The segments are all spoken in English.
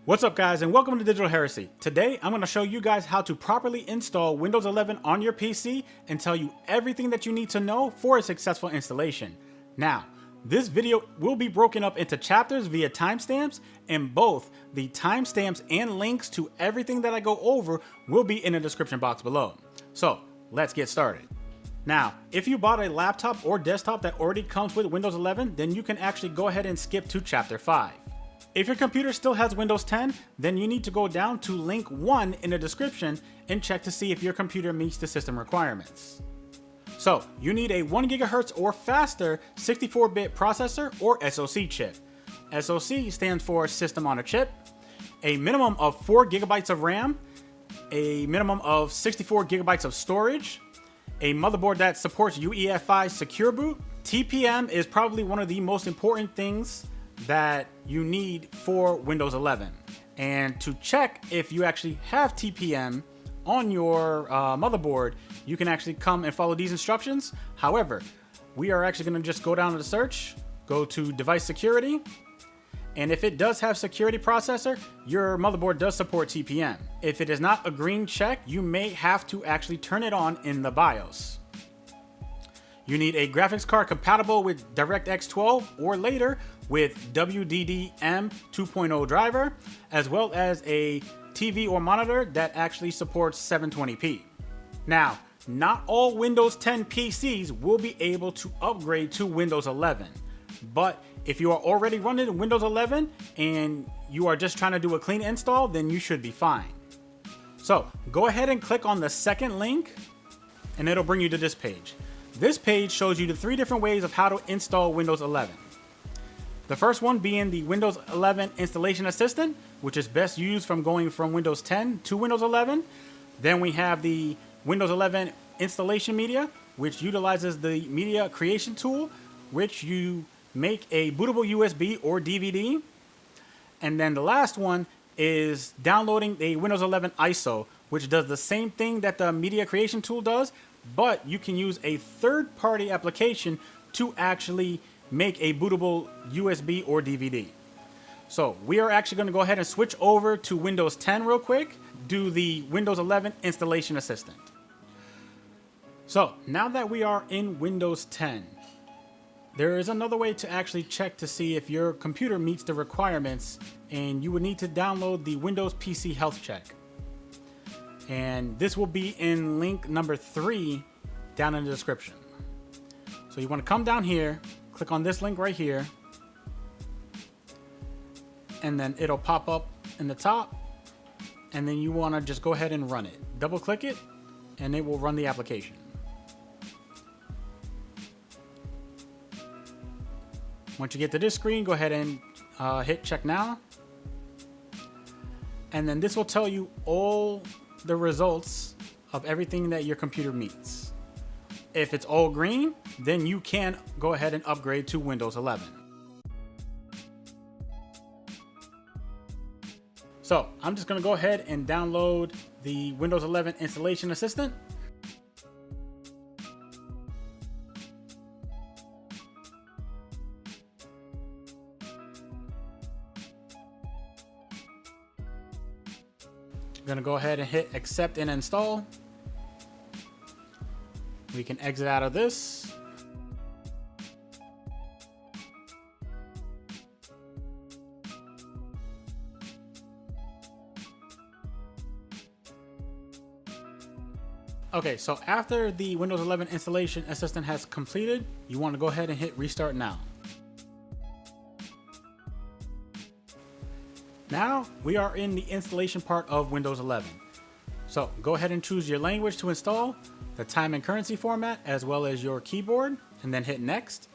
What's up guys, and welcome to Digital Heresy. Today I'm going to show you guys how to properly install Windows 11 on your PC and tell you everything that you need to know for a successful installation. Now, this video will be broken up into chapters via timestamps, and both the timestamps and links to everything that I go over will be in the description box below. So let's get started. Now, if you bought a laptop or desktop that already comes with Windows 11, then you can actually go ahead and skip to chapter 5. If your computer still has Windows 10, then you need to go down to link 1 in the description and check to see if your computer meets the system requirements. So, you need a 1 GHz or faster 64-bit processor or SoC chip. SoC stands for System on a Chip, a minimum of 4 GB of RAM, a minimum of 64 GB of storage, a motherboard that supports UEFI Secure Boot. TPM is probably one of the most important things that you need for Windows 11. And to check if you actually have TPM on your motherboard, you can actually come and follow these instructions. However, we are actually going to just go down to the search, go to device security, and if it does have security processor, your motherboard does support TPM. If it is not a green check, you may have to actually turn it on in the BIOS. You need a graphics card compatible with DirectX 12 or later with WDDM 2.0 driver, as well as a TV or monitor that actually supports 720p. Now, not all Windows 10 PCs will be able to upgrade to Windows 11, but if you are already running Windows 11 and you are just trying to do a clean install, then you should be fine. So go ahead and click on the second link and it'll bring you to this page. This page shows you the 3 different ways of how to install Windows 11. The first one being the Windows 11 Installation Assistant, which is best used from going from Windows 10 to Windows 11. Then we have the Windows 11 Installation Media, which utilizes the Media Creation Tool, which you make a bootable USB or DVD. And then the last one is downloading a Windows 11 ISO, which does the same thing that the Media Creation Tool does, but you can use a third-party application to actually make a bootable USB or DVD. So we are actually going to go ahead and switch over to Windows 10 real quick, do the Windows 11 Installation Assistant. So now that we are in Windows 10, there is another way to actually check to see if your computer meets the requirements, and you would need to download the Windows PC Health Check. And this will be in link number 3 down in the description. So you want to come down here, click on this link right here, and then it'll pop up in the top, and then you want to just go ahead and run it. Double click it and it will run the application. Once you get to this screen, go ahead and hit check now, and then this will tell you all the results of everything that your computer meets. If it's all green, then you can go ahead and upgrade to Windows 11. So I'm just going to go ahead and download the Windows 11 Installation Assistant. I'm going to go ahead and hit accept and install. We can exit out of this. Okay, so after the Windows 11 Installation Assistant has completed, you want to go ahead and hit restart now. Now we are in the installation part of Windows 11. So go ahead and choose your language to install, the time and currency format, as well as your keyboard, and then hit next.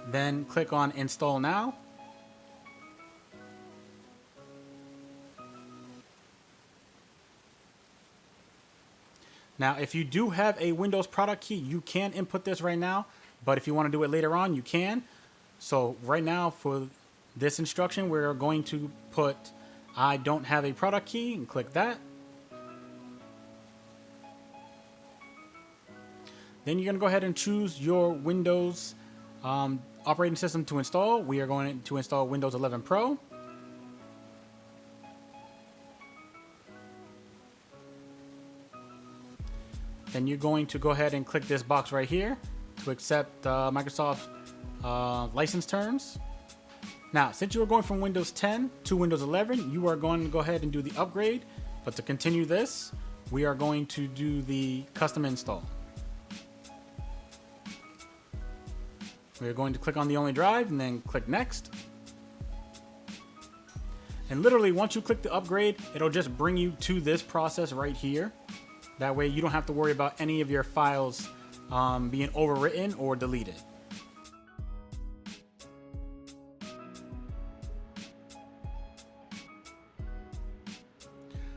Then click on install now. Now, if you do have a Windows product key, you can input this right now, but if you want to do it later on, you can. So right now for this instruction, we're going to put I don't have a product key and click that. Then you're going to go ahead and choose your Windows operating system to install. We are going to install Windows 11 Pro. then you're going to go ahead and click this box right here to accept Microsoft license terms. Now, since you are going from Windows 10 to Windows 11, you are going to go ahead and do the upgrade. But to continue this, we are going to do the custom install. We're going to click on the only drive and then click next. And literally, once you click the upgrade, it'll just bring you to this process right here. That way you don't have to worry about any of your files being overwritten or deleted.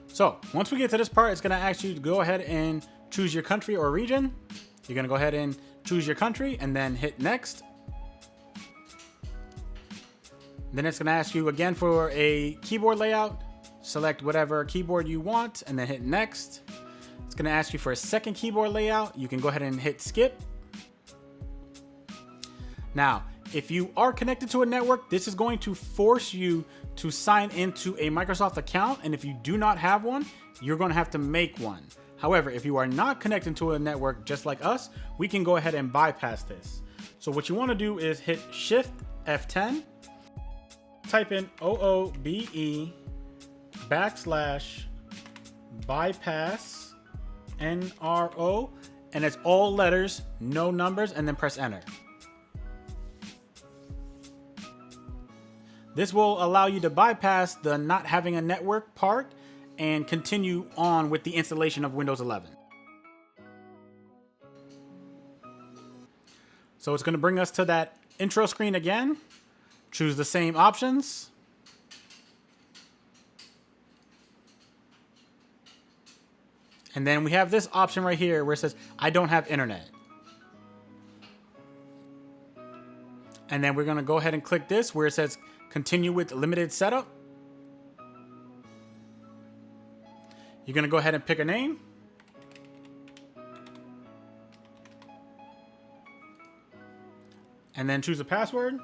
So once we get to this part, it's going to ask you to go ahead and choose your country or region. You're going to go ahead and choose your country and then hit next. Then it's going to ask you again for a keyboard layout. Select whatever keyboard you want and then hit next. It's going to ask you for a second keyboard layout. You can go ahead and hit skip. Now, if you are connected to a network, this is going to force you to sign into a Microsoft account. And if you do not have one, you're going to have to make one. However, if you are not connected to a network just like us, we can go ahead and bypass this. So what you want to do is hit Shift F10, type in OOBE/bypass NRO, and it's all letters, no numbers, and then press enter. This will allow you to bypass the not having a network part and continue on with the installation of Windows 11. So it's going to bring us to that intro screen again. Choose the same options. And then we have this option right here where it says, I don't have internet. And then we're going to go ahead and click this where it says, continue with limited setup. You're going to go ahead and pick a name. And then choose a password.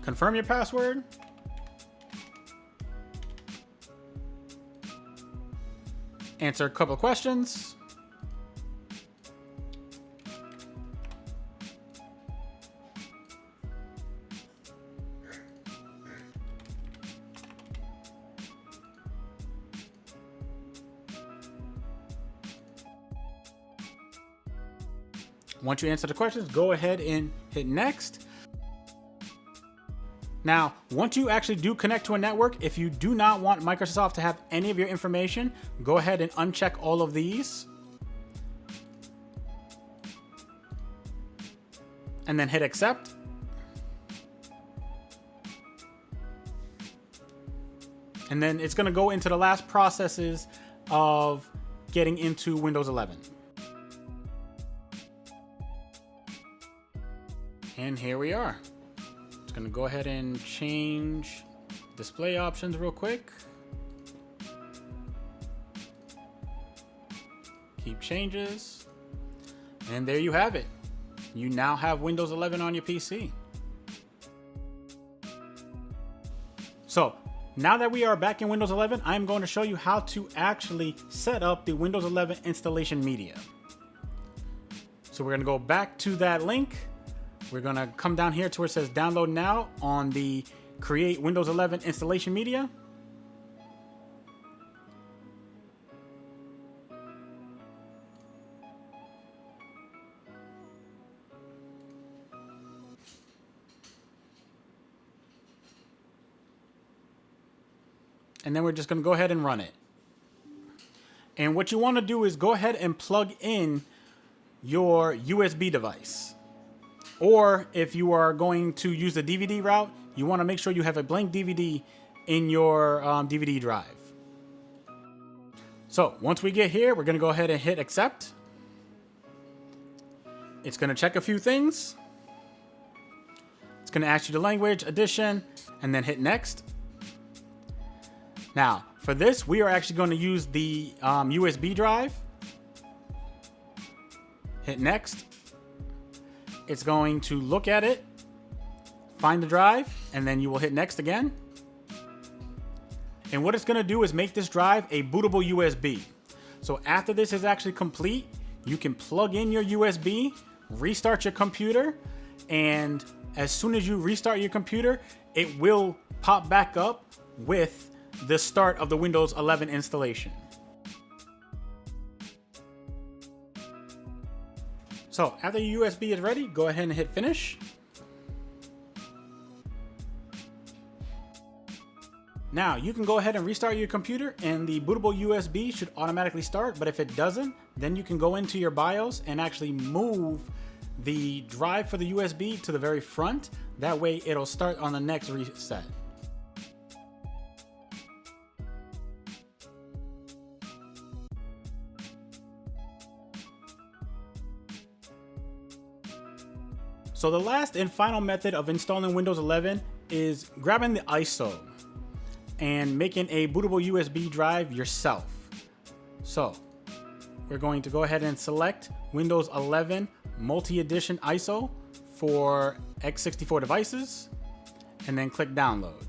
Confirm your password. Answer a couple of questions. Once you answer the questions, go ahead and hit next. Now, once you actually do connect to a network, if you do not want Microsoft to have any of your information, go ahead and uncheck all of these. And then hit accept. And then it's going to go into the last processes of getting into Windows 11. And here we are. It's going to go ahead and change display options real quick. Keep changes. And there you have it. You now have Windows 11 on your PC. So now that we are back in Windows 11, I'm going to show you how to actually set up the Windows 11 installation media. So we're going to go back to that link. We're going to come down here to where it says download now on the create Windows 11 installation media. And then we're just going to go ahead and run it. And what you want to do is go ahead and plug in your USB device. Or if you are going to use the DVD route, you want to make sure you have a blank DVD in your DVD drive. So once we get here, we're going to go ahead and hit accept. It's going to check a few things. It's going to ask you the language, edition, and then hit next. Now, for this, we are actually going to use the USB drive. Hit next. It's going to look at it, find the drive, and then you will hit next again. And what it's gonna do is make this drive a bootable USB. So after this is actually complete, you can plug in your USB, restart your computer, and as soon as you restart your computer, it will pop back up with the start of the Windows 11 installation. So after your USB is ready, go ahead and hit finish. Now you can go ahead and restart your computer and the bootable USB should automatically start, but if it doesn't, then you can go into your BIOS and actually move the drive for the USB to the very front. That way it'll start on the next reset. So the last and final method of installing Windows 11 is grabbing the ISO and making a bootable USB drive yourself. So we're going to go ahead and select Windows 11 Multi-Edition ISO for x64 devices and then click download.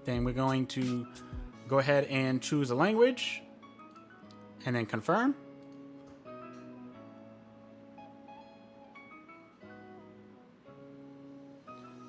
Then we're going to go ahead and choose a language and then confirm.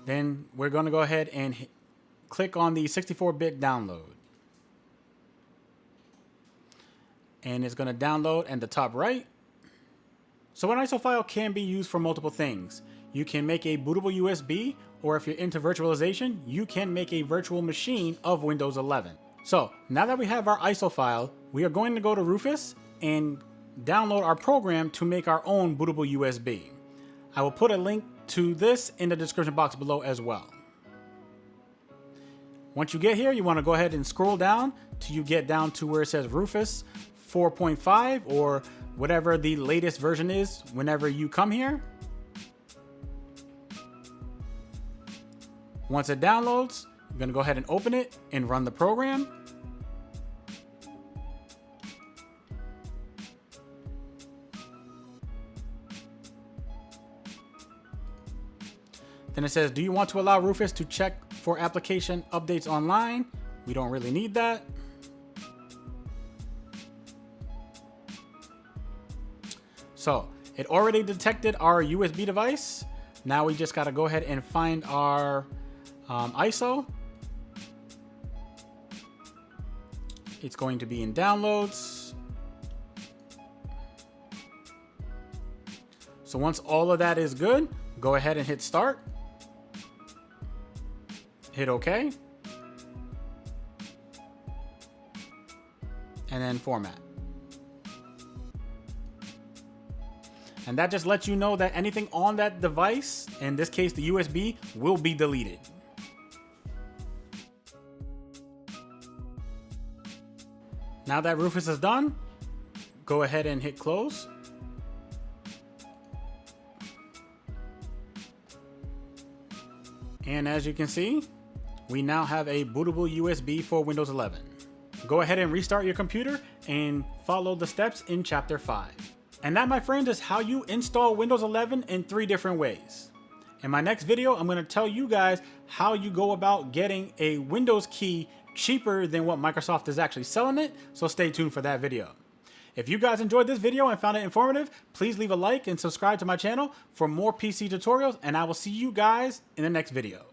Then we're going to go ahead and click on the 64-bit download. And it's going to download in the top right. So an ISO file can be used for multiple things. You can make a bootable USB, or if you're into virtualization, you can make a virtual machine of Windows 11. So now that we have our ISO file, we are going to go to Rufus and download our program to make our own bootable USB. I will put a link to this in the description box below as well. Once you get here, you want to go ahead and scroll down till you get down to where it says Rufus 4.5 or whatever the latest version is whenever you come here. Once it downloads, you're going to go ahead and open it and run the program. Then it says, do you want to allow Rufus to check for application updates online? We don't really need that. So it already detected our USB device. Now we just got to go ahead and find our ISO. It's going to be in downloads. So once all of that is good, go ahead and hit start. Hit OK. And then format. And that just lets you know that anything on that device, in this case the USB, will be deleted. Now that Rufus is done, go ahead and hit close. And as you can see, we now have a bootable USB for Windows 11. Go ahead and restart your computer and follow the steps in Chapter 5. And that, my friends, is how you install Windows 11 in 3 different ways. In my next video, I'm going to tell you guys how you go about getting a Windows key cheaper than what Microsoft is actually selling it, so stay tuned for that video. If you guys enjoyed this video and found it informative, please leave a like and subscribe to my channel for more PC tutorials, and I will see you guys in the next video.